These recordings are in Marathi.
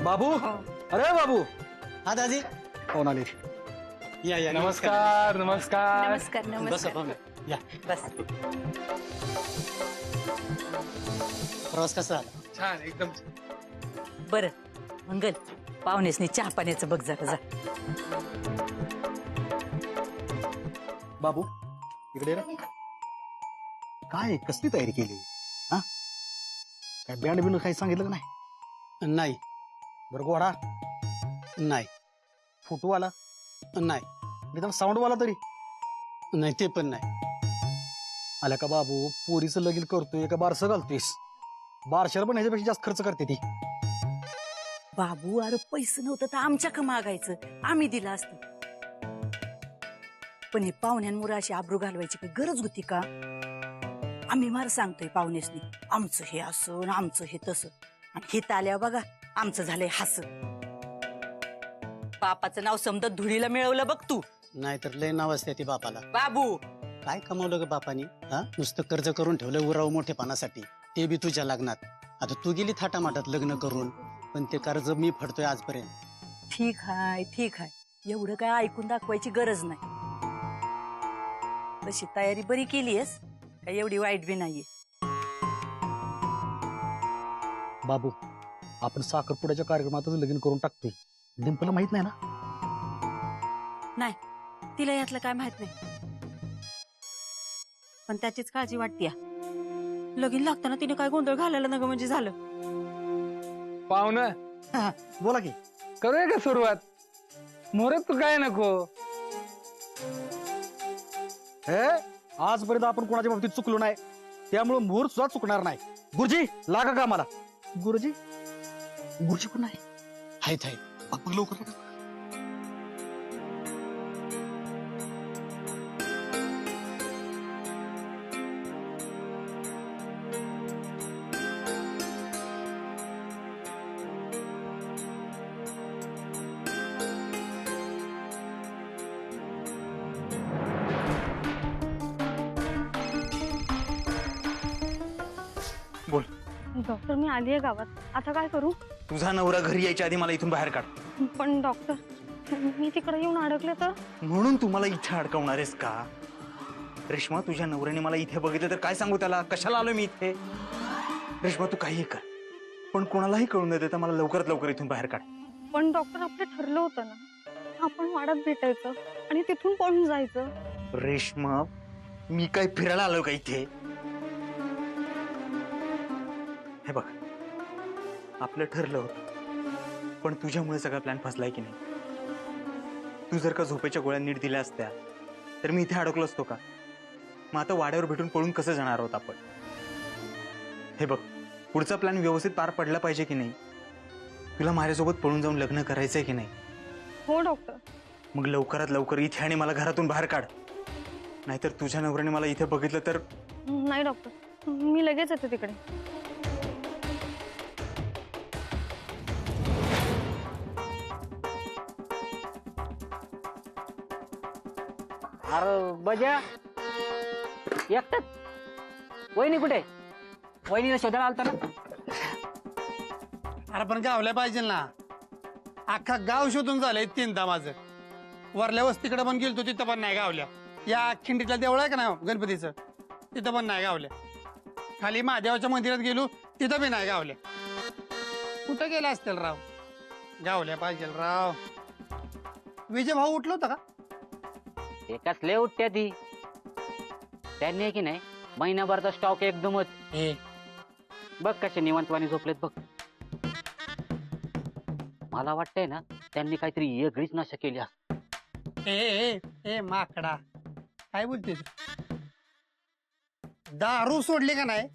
बाबू, अरे बाबू. हा दादी. कोण आले? या नमस्कार नमस्कार. नमस्कार बस नमस्कार. पाहुणे या. बस. प्रवास कसा झाला? छान एकदम. बर मंगल, पाहुणेसनी चहा पाण्याचं बघ जरा जा. बाबू इकडे रे. काय कसली तयारी केली? हा काय बँड बिंड काही सांगितलं का नाही? नाही. बरं घोडा नाही. फुटूवाला नाही. एकदम साऊंडवाला तरी नाही ते पण नाही. आल्या का बाबू? पोरीचं लगीन करतोय का बारसं घालतोयस? बारशाला पण ह्याच्यापेक्षा जास्त खर्च करते ती. बाबू, अरे पैसे नव्हतं तर आमच्या का मागायचं? आम्ही दिलं असतं. पण हे पाहुण्यांमुळे अशी आबरू घालवायची काही गरज होती का? आम्ही मार सांगतोय पाहुण्यासनी, आमचं हे असं आमचं हे तसं, आणि हित आल्या बघा आमचं झालंय हस. बापाचं नाव समजत धुळीला मिळवलं बघ तू. नाहीतर लय नाव असते ती बापाला. बाबू, काय कमावलं ग बापानी? हा नुसतं कर्ज करून ठेवलं उराव मोठेपणासाठी, ते बी तुझ्या लग्नात. आता तू गेली थाटामाटात लग्न करून, पण ते कर्ज मी फेडतोय आजपर्यंत. ठीक आहे ठीक आहे, एवढं काय ऐकून दाखवायची गरज नाही. तशी तयारी बरी केलीयस, काय एवढी वाईट बी नाहीये. बाबू, आपण साखरपुड्याच्या कार्यक्रमातच लगीन करून टाकतोय. डिंपलला माहित नाही ना? नाही, तिला यातलं काय माहित नाही, पण त्याचीच काळजी वाटते. लगीन लागताना तिने काय गोंधळ घालायला नग म्हणजे झालं. पाहुणं बोला की. करूया का सुरुवात? मुहूर्त तू काय नको. हे आजपर्यंत आपण कोणाच्या बाबतीत चुकलो नाही, त्यामुळे मुहूर्त सुद्धा चुकणार नाही. गुरुजी लागा का मला? गुरुजी गुरुजी पण नाही. हायत बघ लवकर. बोल. डॉक्टर, मी आली आहे गावात, आता काय करू? तुझा नवरा घरी यायच्या आधी मला इथून बाहेर काढ. पण डॉक्टर, मी तिकडे येऊन अडकले तर? म्हणून तू मला इथे अडकवणार आहेस का? रेश्मा, तुझ्या नवऱ्याने मला इथे बघितलं तर काय सांगू त्याला? कशाला आलोय मी इथे? रेश्मा, तू काही कर, पण कोणालाही कळून न देता मला लवकरात लवकर इथून बाहेर काढ. पण डॉक्टर, आपलं ठरलं होतं ना, आपण वाड्यात भेटायचं आणि तिथून पळून जायचं. रेश्मा, मी काय फिरायला आलो का इथे? हे बघ, आपलं ठरलं होतं, पण तुझ्यामुळे सगळा प्लॅन फसलाय की नाही? तू जर का झोपेच्या गोळ्या नीट दिल्या असत्या तर मी इथे अडकलो असतो का? मग आता वाड्यावर भेटून पळून कसं जाणार आहोत आपण? हे बघ, पुढचा प्लॅन व्यवस्थित पार पडला पाहिजे की नाही? तुला माझ्यासोबत पळून जाऊन लग्न करायचंय की नाही? हो डॉक्टर. मग लवकरात लवकर इथे आणि मला घरातून बाहेर काढ, नाहीतर तुझ्या नवऱ्याने मला इथे बघितलं तर. नाही डॉक्टर, मी लगेच येते तिकडे. अरे बजा एकटाच? वहिनी कुठे? वहिनीला शोधायला आलता ना? अरे पण गावल्या पाहिजे ना, अख्खा गाव शोधून झालंय तीनदा माझं. वरल्या वस्तीकडे पण गेलतो, तिथं पण नाही गावल्या. या खिंडीतला देवळ आहे का नाही गणपतीचं, तिथं पण नाही गावल्या. खाली महादेवाच्या मंदिरात गेलो, तिथं बी नाही गावल्या. कुठं गेला असतील राव? गावल्या पाहिजे राव. विजय भाऊ उठलो होता का? ते कसले उठत्या ती, त्यांनी की नाही महिनाभरचा स्टॉक एकदमच. बघ कसे निवांतवाणी झोपलेत बघ. मला वाटतंय ना त्यांनी काहीतरी वेगळीच नशा केली. ए माकडा, काय बोलते? दारू सोडली का नाही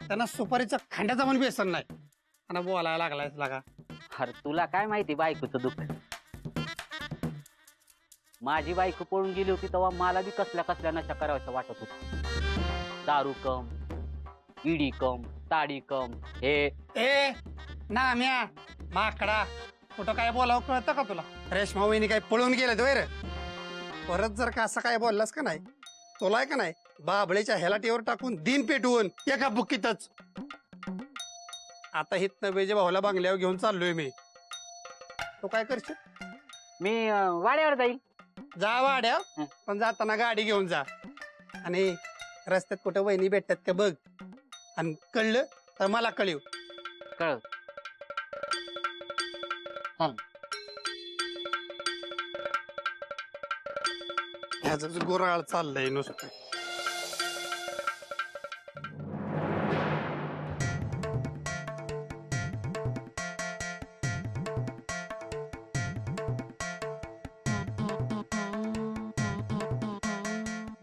त्यांना सुपारीचं खांड्याचा पण व्यसन नाही, आणि बोलायला लागलाय लागा. अरे तुला काय माहिती बायकोचं दुःख? माझी बायको पळून गेली होती तेव्हा मला बी कसल्या कसल्या नशा करायचं वाटत होत. दारू कम, इडी कम, ताडी कम. ए नाम्या माकडा, कुठं काय बोलावं कळतं का तुला? रेश्मा वहिनी काय पळून गेलेत वैर? परत जर का असं काय बोललास का नाही, तुला का नाही बाबळीच्या हेलाटीवर टाकून दिन पेटवून एका बुक्कीतच. आता हितनं बेजे भाऊला बंगल्यावर घेऊन चाललोय मी. तू काय करशील? मी वाड्यावर जाईल. जा वाड्या, पण जाताना गाडी घेऊन जा. आणि रस्त्यात कुठं वहिनी भेटतात का बघ, आणि कळलं तर मला कळव. कळ. ह्याच गोराळ चाललंय नुसतं.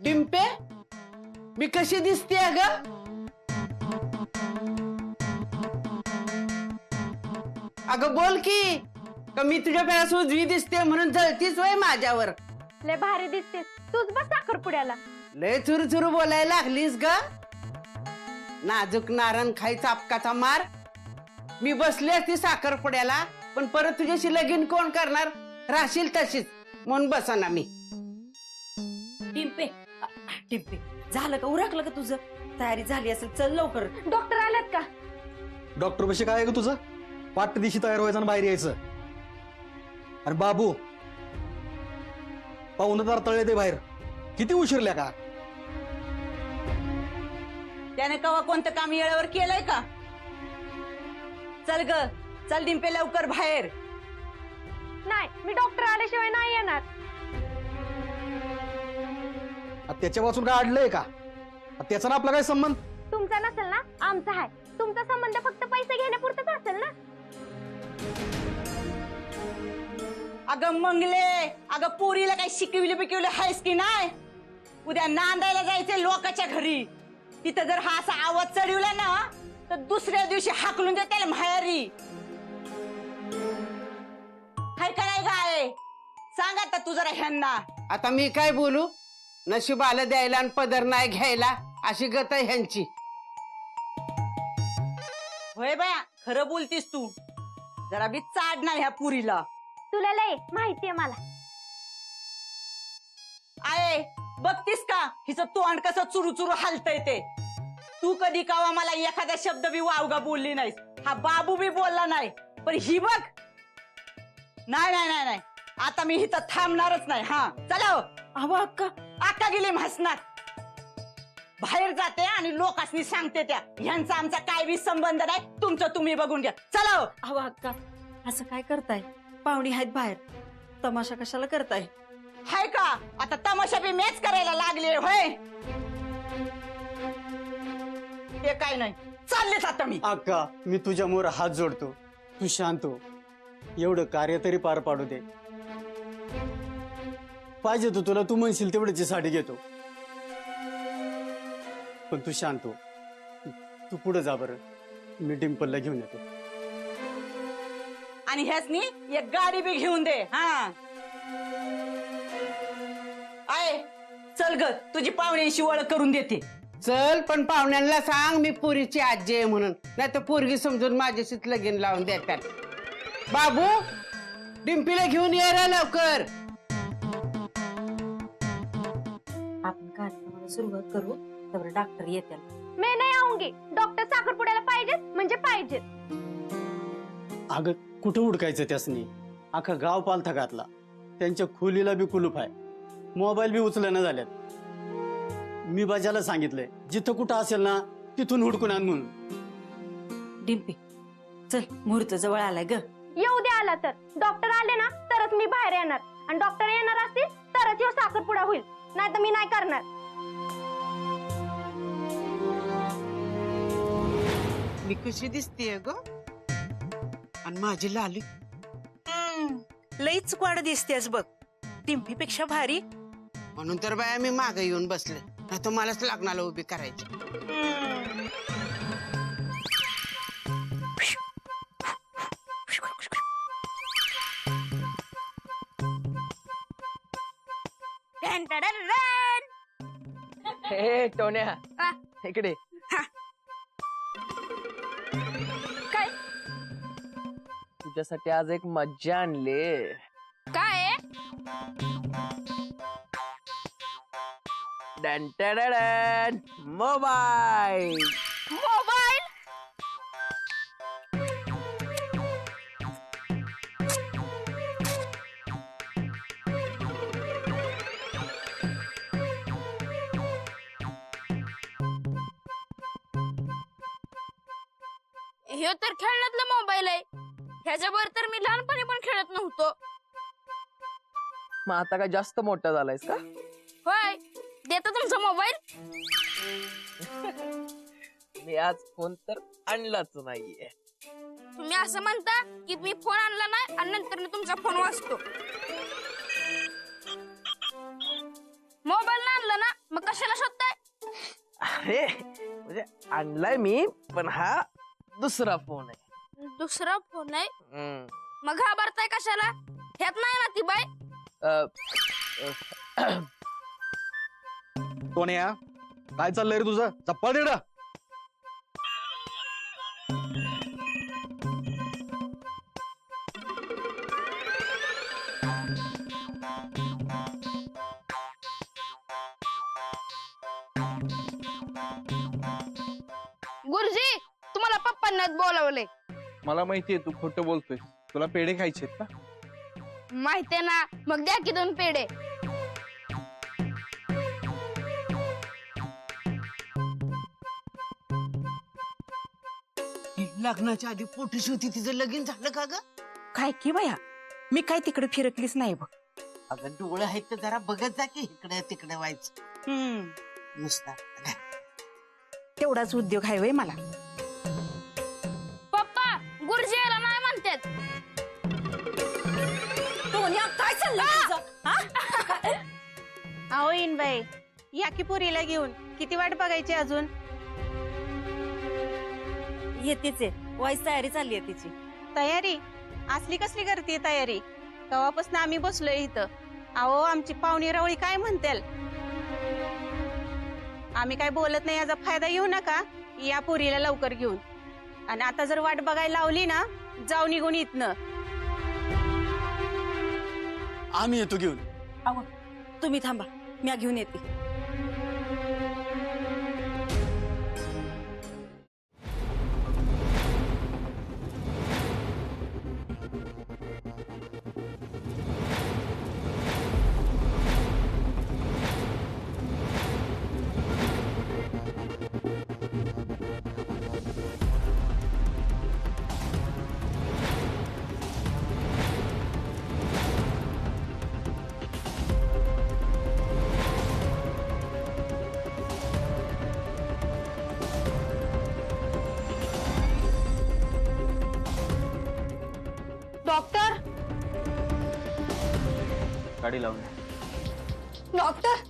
डिंपे, मी कशी दिसते ग? अगं बोल की, का मी तुझ्या पेक्षा उजवी दिसते म्हणून जळतीच वय माझ्यावर? लय भारी दिसतेस, तूच बस साखरपुड्याला. लय चुरू बोलायला लागलीस ग. नाजूक नारण खाई चापकाचा मार. मी बसली असती साखरपुड्याला, पण परत तुझ्याशी लगीन कोण करणार? राशील तशीच म्हणून बसा ना मी. टिंपे टिंपे, झालं का? उरकलं का तुझं? तयारी झाली असेल, चल लवकर. डॉक्टर आल्यात का? डॉक्टर पशी काय आहे ग तुझं? पाठ दिवशी तयार व्हायचं आणि बाहेर यायचं. आणि बाबू पाहुणं तर तळे ते बाहेर. किती उशीरल्या का? त्याने कवा कोणतं काम येळेवर केलंय का? चल ग, चल डिंपे लवकर बाहेर. नाही, मी डॉक्टर आल्याशिवाय नाही येणार. त्याच्या वाचून काय अडलंय का? त्याचा ना आपला काय संबंध? तुमचा नसेल ना, आमचा आहे. तुमचा संबंध फक्त पैसे घेण्यापुरताच असेल ना. अगं मंगले, अगं पोरीला काही शिकविले बिकविले हायस की नाही? उद्या नांदायला जायचे लोकांच्या घरी. तिथं जर हा असा आवाज चढवला ना, तर दुसऱ्या दिवशी हाकलून दे त्याला माहेरी. काय काय गाय सांग आता तू जरा ह्यांना. आता मी काय बोलू? नशीब आलं द्यायला आणि पदर नाही घ्यायला, अशी गत आहे ह्यांची. होय बाया, खरं बोलतीस तू. जरा बी चाड नाही ह्या पुरीला. तुला लय माहितीये मला. आये बघतीस का हिचं तोंड कसं चुरू चुरू हलतय ते? तू कधी कावा मला एखादा शब्द बी वावगा बोलली नाहीस. हा बाबू बी बोलला नाही, पण ही बघ. नाही नाही नाही नाही, आता मी इथं थांबणारच नाही. हा चला हो. अहो अक्का, अक्का गेली म्हसणार. बाहेर जाते आणि लोकांनी सांगते त्या ह्यांचा आमचा काय बी संबंध नाही, तुमचं तुम्ही बघून घ्या. चला हो. अहो अक्का, असं काय करताय? पाहुणी आहेत बाहेर, तमाशा कशाला करताय? हाय का? आता तमाशा बी मॅच करायला लागले होय? ते काय नाही, चाललेच आता मी. अक्का, मी तुझ्या मोर हात जोडतो, तू शांत हो. एवढं कार्य तरी पार पाडू दे. पाहिजे तू तुला तू म्हणशील तेवढ्याची साडी घेतो, पण तू शांत हो. तू पुढे जा बरं, मी डिंपलला घेऊन येतो. आणि ह्यासनी एक गाडी बी घेऊन दे. हा आहे, चल ग, तुझी पाहुण्याशी ओळख करून देते. चल, पण पाहुण्यांना सांग मी पुरीची आजी आहे म्हणून, नाही तर पोरगी समजून माझ्याशीच लगीन लावून देतात. बाबू, डिंपीला घेऊन ये रे लवकर. आपण कार्यक्रमाला सुरुवात करू, तर डॉक्टर येतील. मी नाही आऊंगी. डॉक्टर साखरपुड्याला पाहिजेत म्हणजे पाहिजेत. अगं, कुठं उडकायचं त्यासनी? अख्खा गाव पालथा घातला. त्यांच्या खोलीला बी कुलूप आहे, मोबाईल बी उचलना झाल्यात. मी बाजाला सांगितलंय जिथं कुठं असेल ना तिथून हुडकून आण म्हणून. डिंपी चल, मुहूर्त जवळ आलाय ग. येऊ दे आला तर. डॉक्टर आले ना तरच मी बाहेर येणार, आणि डॉक्टर येणार असतील तरच ह्यो साखरपुडा होईल, नाही तर मी नाही करणार. मी कशी दिसतेय ग? आणि माझी लाली लईच वाढ दिसतेस बघ, टिंपीपेक्षा भारी. म्हणून तर बाया मी मागे येऊन बसले, नाही तर मलाच लग्नाला उभी करायची. हे टोन्या, इकडे. काय तुझ्यासाठी आज एक मज्जा आणले. काय? मोबाईल. मोबाईल? हे तर खेळण्यातला मोबाईल आहे. ह्याच्यावर तर मी लहानपणी पण खेळत नव्हतो. मग आता काय जास्त मोठा झालायस का? होय, देता तुमचा मोबाईल. मी आज फोन तर आणलाच नाहीये. तुम्ही असं म्हणता की मी फोन आणला नाही आणि नंतर तुमचा फोन वाजतो. मोबाईल आणला ना, मग कशाला शोधताय? अरे म्हणजे आणलाय मी, पण हा दुसरा फोन आहे. दुसरा फोन आहे? हम्म. मग घाबरताय कशाला? ह्यात नाही ना ती बाय. टोन्या, काय चाललंय रे तुझं? चप्पल दे ना. गुरुजी, तुम्हाला पप्पांना बोलावले. मला माहितीये तू खोटं बोलतोय. तुला पेढे खायचे का? माहितीये ना, मग द्या की 2 पेढे. लग्नाच्या आधी पोटीशी होती, तिचं लगीन झालं का ग? काय की बाया, मी काय तिकडे फिरकलीच नाही बघ. अगं डोळे आहेत तर जरा बघत जा की इकडे तिकडे व्हायचं नुसता. तेवढाच उद्योग आहे वय मला. पप्पा, गुरुजी यायला नाही म्हणतात. काय चाललं? अहो इनबाई, या की पुरीला घेऊन. किती वाट बघायची अजून? येतेच आहे, वाईस तयारी चालली आहे तिची. तयारी असली कसली करते तयारी? तेव्हापासून आम्ही बसलोय इथं. अहो आमची पाहुणी रावळी काय म्हणतील? आम्ही काय बोलत नाही याचा फायदा घेऊ नका. या पुरीला लवकर घेऊन. आणि आता जर वाट बघायला लावली ना, जाऊ निघून इथनं. आम्ही येतो घेऊन. अहो तुम्ही थांबा, मी घेऊन येते. डॉक्टर, गाडी लावून. डॉक्टर,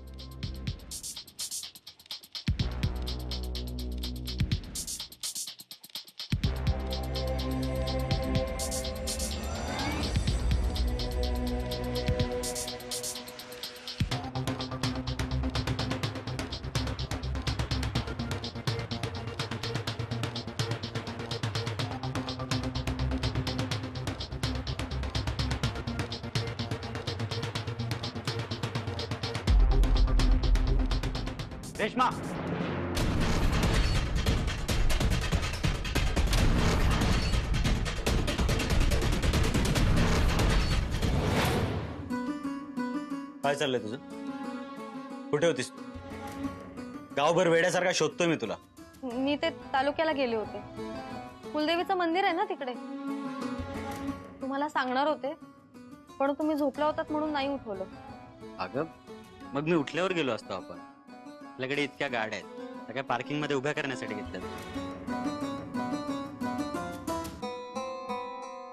रेश्मा, काय चाललंय तुझं? कुठे होतीस तू? गावभर वेड्यासारखा शोधतोय मी तुला. मी ते तालुक्याला गेले होते. कुलदेवीचं मंदिर आहे ना तिकडे. तुम्हाला सांगणार होते, पण तुम्ही झोपला होतात म्हणून नाही उठवलं. अगं, मग मी उठल्यावर गेलो असतो आपण. आपल्याकडे इतक्या गाड्या आहेत, त्या काय पार्किंग मध्ये उभ्या करण्यासाठी घेतल्या?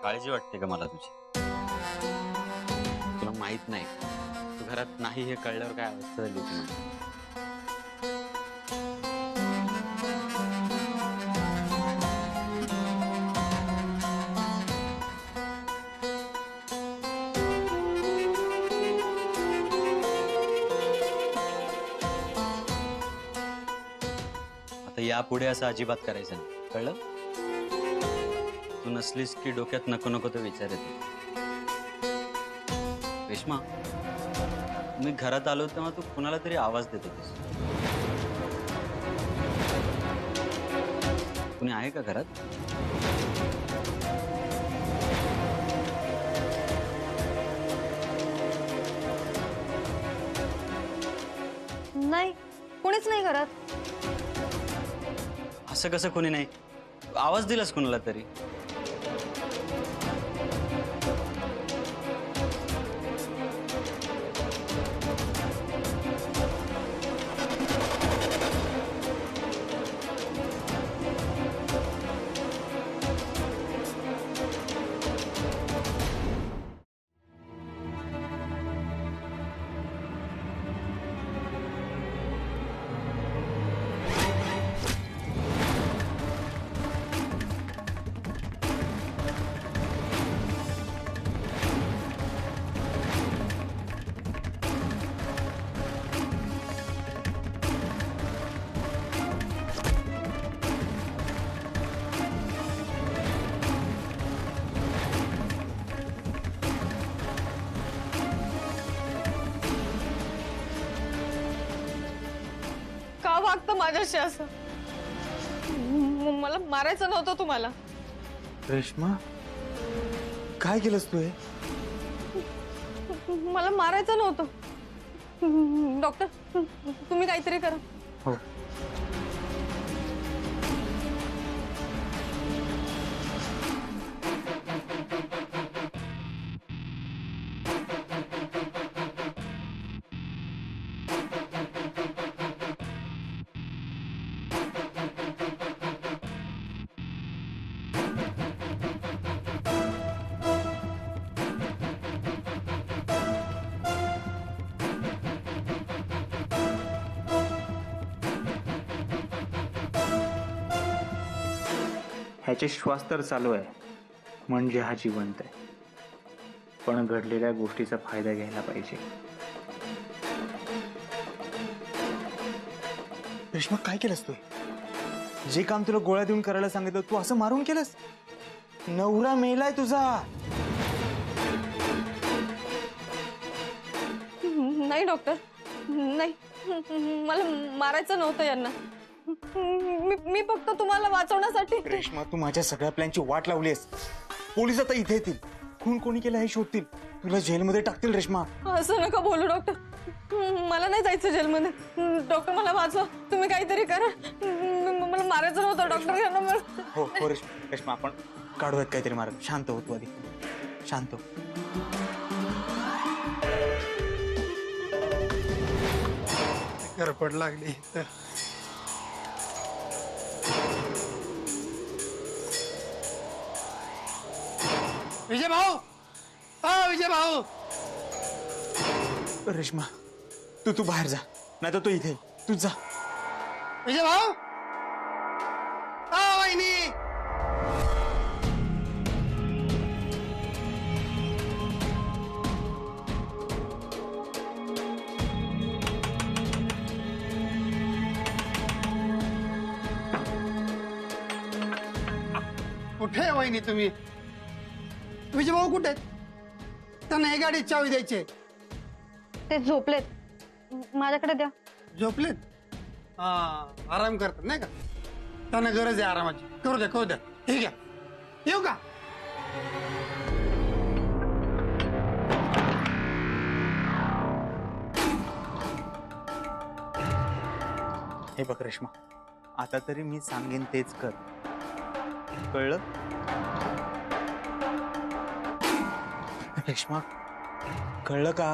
काळजी वाटते का मला तुझी? तुला माहित नाही, तू घरात नाही हे कळल्यावर काय अवस्था झाली होती माझी. आता यापुढे असं अजिबात करायचं नाही, कळलं? तू नसलीस की डोक्यात नको नको तो विचार येतो. रेश्मा, मी घरात आलो तेव्हा तू कुणाला तरी आवाज देत होतीस. कुणी आहे का घरात? नाही, कोणीच नाही घरात. असं कसं कोणी नाही? आवाज दिलास कोणाला तरी? का वागतं माझ्याशी असं? मला मारायचं नव्हतं तुम्हाला. रेश्मा, काय केलंस तू हे? मला मारायचं नव्हतं. डॉक्टर, तुम्ही काहीतरी करा. हो. ह्याचे श्वास तर चालू आहे म्हणजे हा जिवंत आहे, पण घडलेल्या गोष्टीचा फायदा घ्यायला पाहिजे. रेश्मा, काय केलंस तू? जे काम तुला गोळ्या देऊन करायला सांगितलं तू असं मारून केलंस? नवरा मेलाय तुझा. नाही डॉक्टर, नाही, मला मारायचं नव्हतं यांना. मी फक्त तुम्हाला वाचवण्यासाठी. रेश्मा, तू माझ्या सगळ्या प्लॅनची वाट लावलीस. पोलीस आता इथे येतील, खून कोणी केलं हे शोधतील, तुला जेलमध्ये टाकतील. रेश्मा, असं नका बोलू डॉक्टर. मला नाही जायचं जेलमध्ये. डॉक्टर, मला वाचवा, तुम्ही काहीतरी करा. मला मारायचं नव्हतं डॉक्टर. हो हो रेश्मा, आपण काढूयात काहीतरी मार्ग. शांत हो तू आधी, शांत हो. गरपड लागली. विजय भाऊ, विजय भाऊ. रेश्मा, तू बाहेर जा, नाही तर तो इथे. तू जा. विजय भाऊ, वहिनी. कुठे वहिनी तुम्ही? विजय भाऊ कुठे? त्यांना हे गाडी चावी द्यायची. ते झोपलेत, माझ्याकडे द्या. झोपलेत? हा, आराम करतात नाही का? त्यांना गरज आहे आरामाची. करू द्या, करू द्या. ठीक आहे, येऊ का? हे बघ रेश्मा, आता तरी मी सांगेन तेच कर, कळलं? रेश्मा, कळलं का?